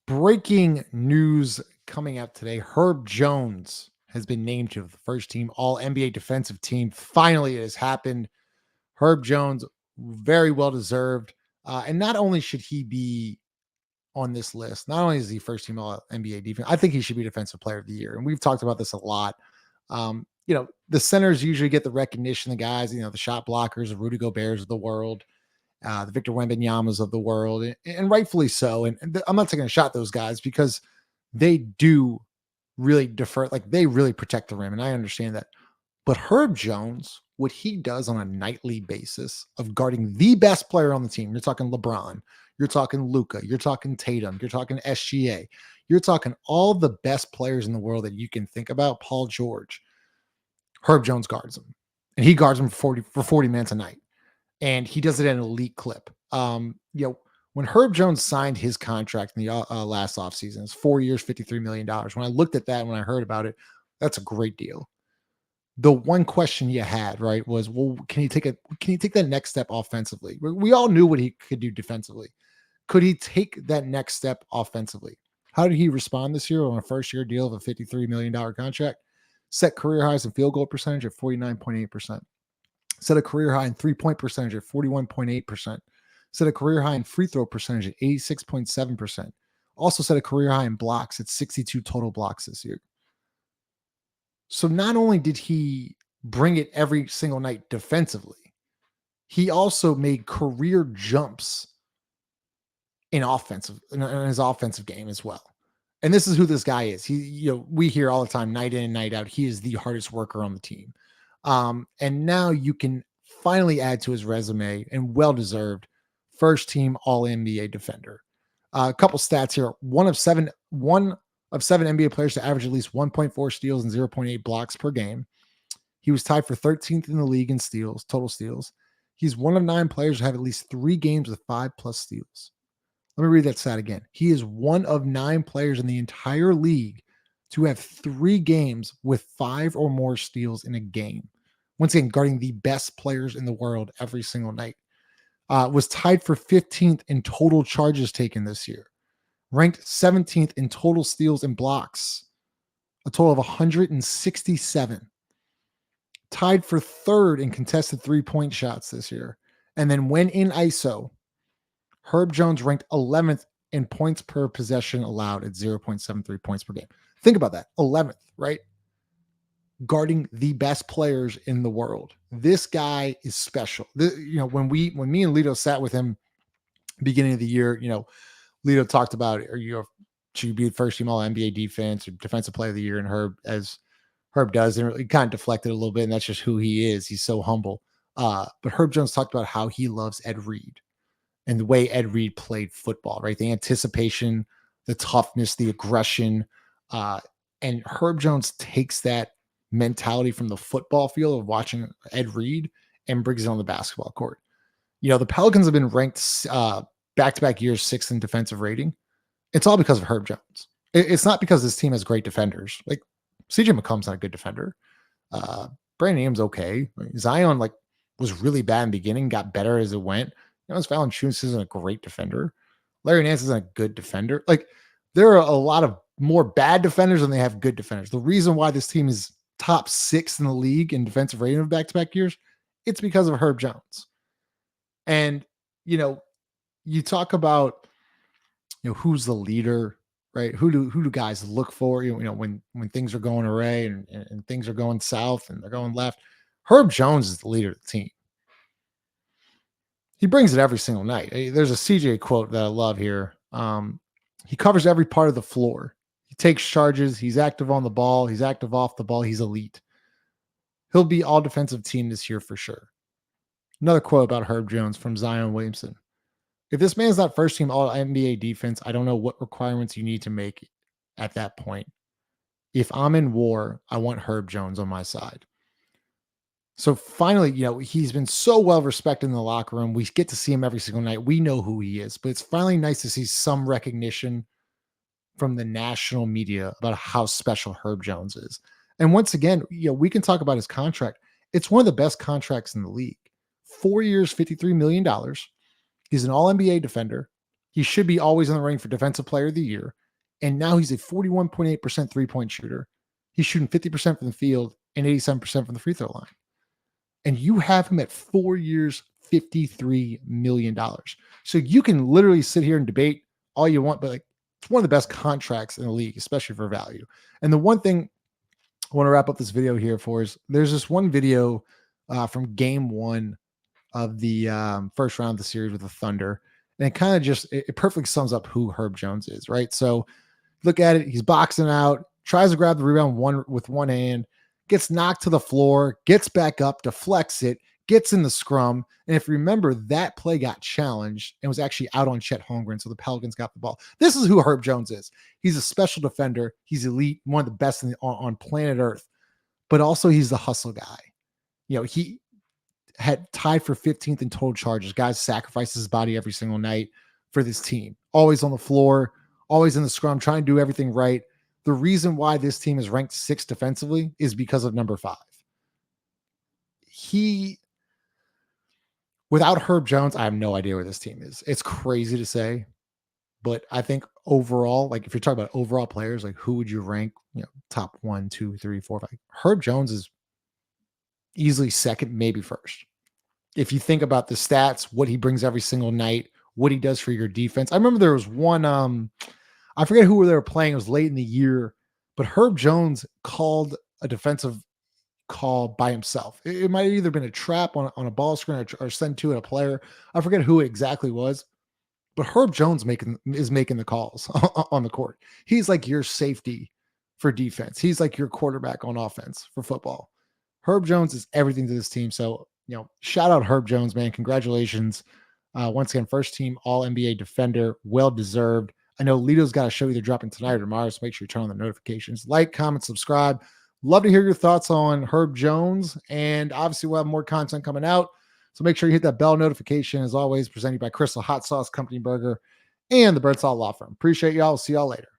Breaking news coming out today. Herb Jones has been named to the first team All NBA defensive team. Finally, it has happened. Herb Jones, very well deserved. And not only should he be on this list, not only is he first team All NBA defense, I think he should be Defensive Player of the Year. And we've talked about this a lot. The centers usually get the recognition, the guys, the shot blockers, the Rudy Gobert's of the world, the Victor Wembanyama's of the world, and rightfully so. And I'm not taking a shot at those guys because they do really defer, like they really protect the rim, and I understand that. But Herb Jones, what he does on a nightly basis of guarding the best player on the team, you're talking LeBron, you're talking Luka, you're talking Tatum, you're talking SGA, you're talking all the best players in the world that you can think about, Paul George. Herb Jones guards him, and he guards him for 40 minutes a night, and he does it at an elite clip. When Herb Jones signed his contract in the last offseason, it's 4 years, $53 million. When I looked at that, when I heard about it, that's a great deal. The one question you had, right, was, well, can he take that next step offensively? We all knew what he could do defensively. Could he take that next step offensively? How did he respond this year on a first-year deal of a $53 million contract? Set career highs in field goal percentage at 49.8%. Set a career high in three-point percentage at 41.8%. Set a career high in free throw percentage at 86.7%. Also set a career high in blocks at 62 total blocks this year. So not only did he bring it every single night defensively, he also made career jumps in his offensive game as well. And this is who this guy is. We hear all the time, night in and night out, he is the hardest worker on the team. And now you can finally add to his resume, and well-deserved, first team All NBA defender. A couple stats here. One of seven NBA players to average at least 1.4 steals and 0.8 blocks per game. He was tied for 13th in the league in steals, total steals. He's one of 9 players to have at least 3 games with 5+ steals. Let me read that stat again. He is one of 9 players in the entire league to have 3 games with 5 or more steals in a game. Once again, guarding the best players in the world every single night. Was tied for 15th in total charges taken this year. Ranked 17th in total steals and blocks. A total of 167. Tied for 3rd in contested 3-point shots this year. And then when in ISO, Herb Jones ranked 11th in points per possession allowed at 0.73 points per game. Think about that. 11th, right? Guarding the best players in the world. This guy is special. When me and Lito sat with him beginning of the year, Lito talked about, should you be first team All NBA defense or defensive player of the year? And Herb, as Herb does, and it kind of deflected a little bit, and that's just who he is. He's so humble. But Herb Jones talked about how he loves Ed Reed and the way Ed Reed played football, right? The anticipation, the toughness, the aggression. And Herb Jones takes that mentality from the football field of watching Ed Reed and brings it on the basketball court. The Pelicans have been ranked back-to-back years 6th in defensive rating. It's all because of Herb Jones. It's not because this team has great defenders. Like CJ McCollum's not a good defender. Brandon Ingram's okay. Zion was really bad in the beginning, got better as it went. Valanciunas isn't a great defender. Larry Nance isn't a good defender. There are a lot of more bad defenders than they have good defenders. The reason why this team is top 6 in the league in defensive rating of back-to-back years, it's because of Herb Jones. And, you talk about, who's the leader, right? Who do guys look for, when things are going awry and things are going south and they're going left? Herb Jones is the leader of the team. He brings it every single night. There's a CJ quote that I love here. He covers every part of the floor. He takes charges. He's active on the ball. He's active off the ball. He's elite. He'll be all defensive team this year for sure. Another quote about Herb Jones from Zion Williamson. If this man's not first team All NBA defense, I don't know what requirements you need to make at that point. If I'm in war, I want Herb Jones on my side. So finally, he's been so well respected in the locker room. We get to see him every single night. We know who he is, but it's finally nice to see some recognition from the national media about how special Herb Jones is. And once again, we can talk about his contract. It's one of the best contracts in the league. 4 years, $53 million. He's an All NBA defender. He should be always in the running for Defensive Player of the Year. And now he's a 41.8% three-point shooter. He's shooting 50% from the field and 87% from the free throw line. And you have him at 4 years, $53 million. So you can literally sit here and debate all you want, but like it's one of the best contracts in the league, especially for value. And the one thing I want to wrap up this video here for is there's this one video from game one of the first round of the series with the Thunder. And it kind of just, it perfectly sums up who Herb Jones is, right? So look at it. He's boxing out, tries to grab the rebound with one hand, gets knocked to the floor, gets back up, deflects it, gets in the scrum. And if you remember, that play got challenged and was actually out on Chet Holmgren. So the Pelicans got the ball. This is who Herb Jones is. He's a special defender. He's elite, one of the best on planet Earth, but also he's the hustle guy. You know, he had tied for 15th in total charges. Guys sacrifices his body every single night for this team. Always on the floor, always in the scrum, trying to do everything right. The reason why this team is ranked 6th defensively is because of number 5. Without Herb Jones, I have no idea where this team is. It's crazy to say, but I think overall, like if you're talking about overall players, like who would you rank, top 1, 2, 3, 4, 5? Herb Jones is easily second, maybe first. If you think about the stats, what he brings every single night, what he does for your defense. I remember there was one, I forget who they were playing. It was late in the year, but Herb Jones called a defensive call by himself. It might have either been a trap on a ball screen or sent to a player. I forget who it exactly was, but Herb Jones is making the calls on the court. He's like your safety for defense. He's like your quarterback on offense for football. Herb Jones is everything to this team. So, shout out Herb Jones, man. Congratulations. Once again, first team All NBA defender, well deserved. I know Lito's got a show either dropping tonight or tomorrow, so make sure you turn on the notifications. Like, comment, subscribe. Love to hear your thoughts on Herb Jones, and obviously we'll have more content coming out. So make sure you hit that bell notification. As always, presented by Crystal Hot Sauce Company Burger and the Birdsall Law Firm. Appreciate y'all. See y'all later.